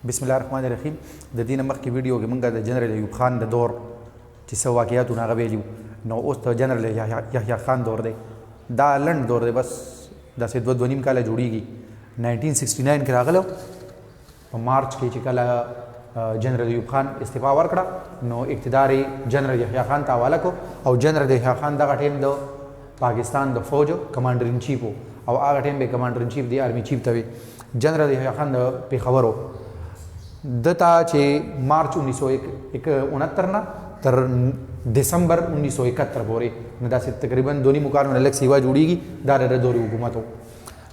بسم الله الرحمن الرحیم. د دې نه مخکې ویډیو کې موږ د جنرال ایوب خان د دور چې څه واقعیاتونه هغه ویلي نو اوس د جنرال یحیی خان دور دی. دا لنډ دور دی، بس داسې دوه نیم کاله جوړیږي. 1969 کې راغله په مارچ کې چې کله جنرال ایوب خان استعفا ورکړه نو اقتدار جنرال یحیی خان ته حواله کړو او جنرال یحیی خان دغه ټیم د پاکستان د فوج کمانډر ان چیف او هغه ټیم به کمانډر ان چیف دی آرمی چیف ته وي. جنرال یحیی خان د پیښور دتا چې مارچ 1969 نه تر دسمبر 1971 پورې نو داسې تقریبا دونی مکانو نه لږ سیوا جوړیږي. دا د دوري حکومت و.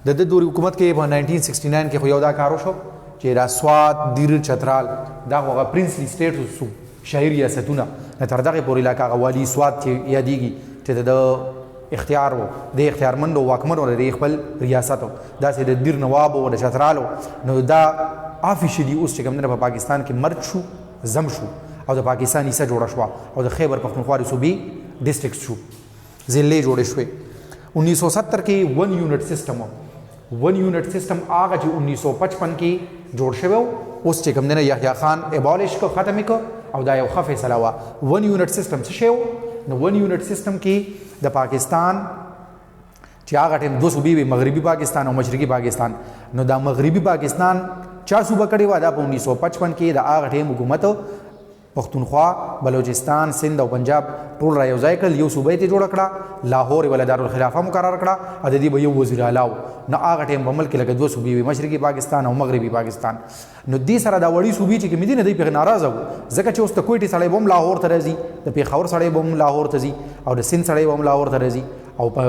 د دوري حکومت کې په 1969 کې خو یو دا کار وشو چې را سوات دیر چترال دا هغه پرنسلی سټیټ سو شهري ریاستونه تر دغه پورې علاقه والی سوات چې یادېږي چې د اختیار وو د اختیارمند او واکمنو لري خپل ریاست و. داسې د دیر نواب او د چترالو نو دا افیشلی اوس چې کوم نه په پاکستان کې مرج شو زم شو او د پاکستان حصہ جوړه شو او د خیبر پختونخوا صوبې ډیسټریکټ شو ضلعې جوړې شوې. 1970 کې 1 یونټ سیستم و. 1 یونټ سیستم هغه چې 1955 کې جوړ شوی اوس چې کوم نه یحیی خان ابالیش کو ختم کو او دا یو ښه فیصله وه. 1 یونټ سیستم څه شی و؟ نو 1 یونټ سیستم کې د پاکستان چې هغه ټیم دوه صوبې وي، مغربي پاکستان او مشرقي پاکستان. نو دا مغربي پاکستان چا صوبه کړې وه؟ دا په 1955 کې د هغه ټیم حکومت پښتونخوا، بلوچستان، سند او پنجاب ټول را یو ځای کړل، یو صوبه یې جوړه کړه، لاهور یې دارالخلافه مقرر کړه او د دې به یو وزیر اعلی و. نو هغه ټیم په ملک کې لکه دوه صوبې وي، مشرقي پاکستان او مغربي پاکستان. نو دې سره دا وړي صوبې چې کومې دي نه دوی پرې ناراضه وو ځکه چې اوس د کویټې سړی به هم لاهور ته راځي، د پېښور سړی به هم لاهور ته ځي او د سند سړی به هم لاهور ته راځي او په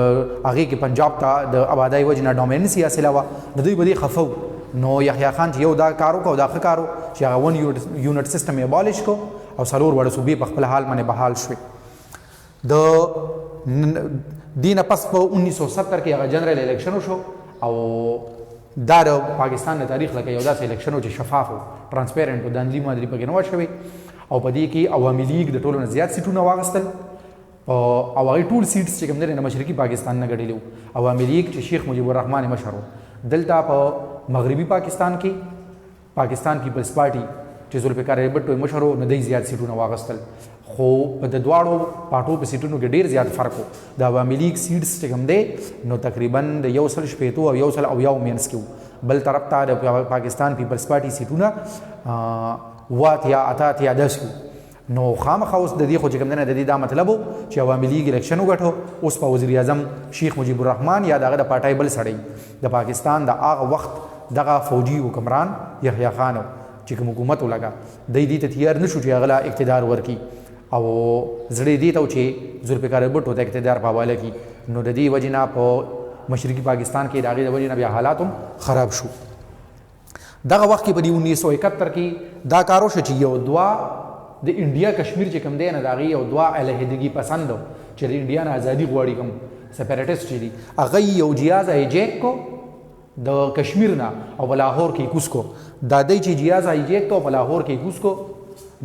هغې کې پنجاب ته د آبادۍ وجې نه ډومیننسي حاصله وه. نو دوی به دې خفه وو. نو یحیی خان چې یو دا کار وکړو او دا ښه کار و چې هغه 1 یونټ سیستم یې ابالیش کو او څلور وړه صوبې په خپل حال باندې بحال شوې. د دې نه پس په 1970 کې هغه جنرال الیکشن وشو او دا د پاکستان د تاریخ لکه یو داسې الیکشن و چې شفاف و، ټرانسپیرنټ و، داندلي مادري پکې نه وه شوې او په دې کې عوامي لیگ د ټولو نه زیات سیټونه واخیستل او هغې ټول سیټس چې کوم دی د مشرقي پاکستان نه ګټلي وو. عوامي لیگ چې شیخ مجیب الرحمن مشر و. دلته په مغربي پاکستان کې پاکستان پیپلز پارټي چې ذوالفقار علی بټو مشر و نو دوی زیات سیټونه واخیستل، خو په د دواړو پارټو په سیټونو کې ډېر زیات فرق و. د عوامي لیگ سیټس چې کوم دی نو تقریبا د 160 او 100 مینس کې و. بل طرف ته د پاکستان پیپلز پارټي سیټونه 8 یا 8 یا 10 و. نو خامخا اوس د دې خو چې کوم دی د دې دا مطلب و چې عوامي لیگ الیکشن وګټو. اوس په وزیر اعظم شیخ مجیب الرحمن یا دغه د پارټۍ بل سړی د پاکستان د هغه وخت دغه فوجي حکمران یحیی خان چې کوم حکومت ولګا دی دې ته تیار نشو چې هغه اقتدار ورکي او زړه دې ته چې ذوالفقار علی بټو ته اقتدار په حواله کی. نو د دې وجې نه په مشرقي پاکستان کې د هغې د وجې نه بیا حالات هم خراب شو. دغه وخت کې په 1971 کې دا کار وشو چې یو دوه د انډیا کشمیر چې کوم دی نه د هغې یو دوه علیحدګي پسند چې د انډیا نه ازادي غواړي کوم سپریټسټ چې دي هغه یو جهاز هایجیک کو د کشمیر نه او په لاهور کې کوز کو. دا دی چې جهاز هایجیک کو په لاهور کې کوز کو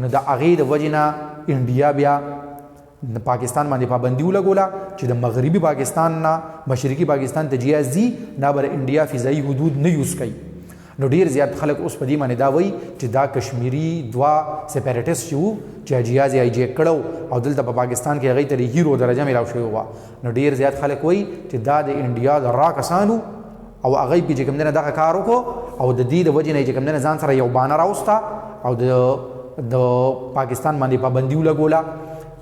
نو د هغې د وجې نه انډیا بیا د پاکستان باندې پابندي ولګوله چې د مغربي پاکستان نه مشرقي پاکستان ته جهاز ځي دا به انډیا فضایي حدود نه یوز کوي. نو ډیر زیات خلک اوس په دې باندې دا وایي چې دا کشمیري دوه سپیریټسټ چې وو چې جهاز یې هایجیک کړو او دلته په پاکستان کې هغې ته د هیرو درجه میلاو شوې وه. نو ډیر زیات خلک وایي چې دا د انډیا د را کسانو او هغې پې چې کوم دی نه دغه کار وکړو او د دې د وجې نه یې چې کوم دی نه ځان سره یو بانه راوسته او د پاکستان باندې پابندي ولګوله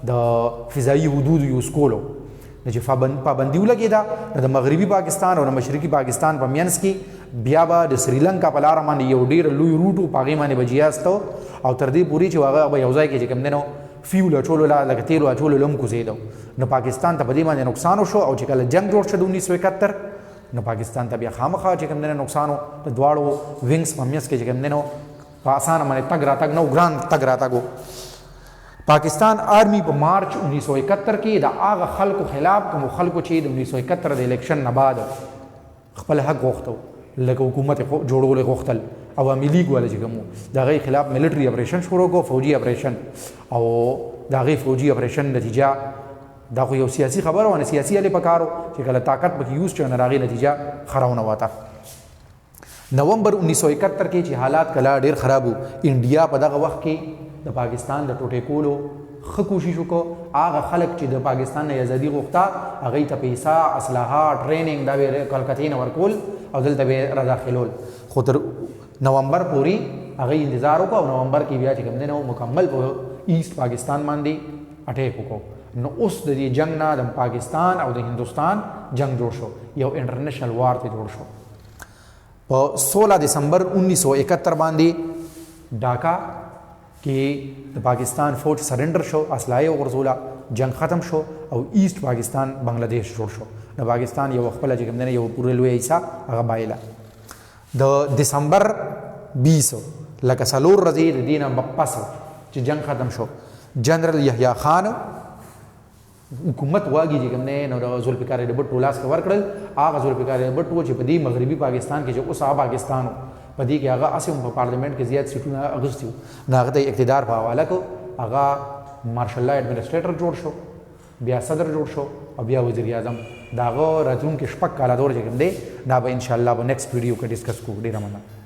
د فضایي حدودو یوز کولو. نو چې پابندي ولګېده نو د مغربي پاکستان او د مشرقي پاکستان په منځ کې بیا به د سریلنکا په لاره باندې یو ډېر لوی روټ و په هغې باندې به جهاز ته او تر دې پورې چې هغه به یو ځای کې چې کوم دی نو فیول اچولو لکه تیلو اچولو له هم کوزېده. نو پاکستان ته په دې باندې نقصان وشو او چې کله جنګ جوړ شو د 1971 نو پاکستان ته بیا خامخا چې کوم دی نقصان و. د دواړو وینګس په منځ کې چې کوم دی نو په اسانه باندې تګ راتګ نه و، ګران تګ راتګ و. پاکستان آرمی په مارچ 1971 کې د هغه خلکو خلاف کومو خلکو چې د 1971 د الیکشن نه بعد خپل حق غوښته لکه حکومت جوړول غوښتل عوامي لیگ والا چې کوم د هغې خلاف ملټري اپریشن شروع کړو، فوجي اپریشن او د هغې فوجي اپریشن نتیجه دا خو یو سیاسي خبره وه، سیاسي هلې پکار و چې کله طاقت پکې یوز شو نو د هغې نتیجه ښه راونه وته. نومبر 1971 کې چې حالات کلا ډیر خراب وو، انډیا په دغه وخت کې د پاکستان د ټوټې کولو ښه کوشش وکړو. هغه خلک چې د پاکستان نه ازادي غوښته هغوی ته پیسه، اسلحه، ټریننګ دا به کلکتې نه ورکول او دلته به راداخلول. خو تر نومبر پورې هغوی انتظار وکړو او نومبر کې بیا چې کوم دی نو مکمل په ایست پاکستان باندې اټیک وکړو. نو اوس د دې جنگ نه د پاکستان او د هندوستان جنگ جوړ شو، یو انټرنیشنل وار ته جوړ شو. په 16 دسمبر 1971 باندې ډاکا کې د پاکستان فوج سرنډر شو، اسلحه یې وغورځوله، جنگ ختم شو او ایست پاکستان بنگلادیش جوړ شو. د پاکستان یو خپله چې کوم دی یو پوره لویه حصه هغه بایله. د دسمبر 20 لکه 4 ورځې د دې نه پس چې جنگ ختم شو، جنرال یحیی خان حکومت واګي چې کوم دی نو د ذوالفقار علی بټو لاس کې ورکړل. هغه ذوالفقار علی بټو چې په دې مغربي پاکستان کې چې اوس هغه پاکستان په دې کې هغه اسیم په پارلیمنت کې زیات سیټونه اغوستي وو، نو هغه ته اقتدار په حواله کړو. هغه مارشل لا ایڈمنسټریټر جوړ شو، بیا صدر جوړ شو او بیا وزیر اعظم. د هغه راتلونکي شپږ کاله دور چې کوم دی دا به انشاءالله په نیکسټ ویډیو کې ډسکس کوو. ډېره مننه.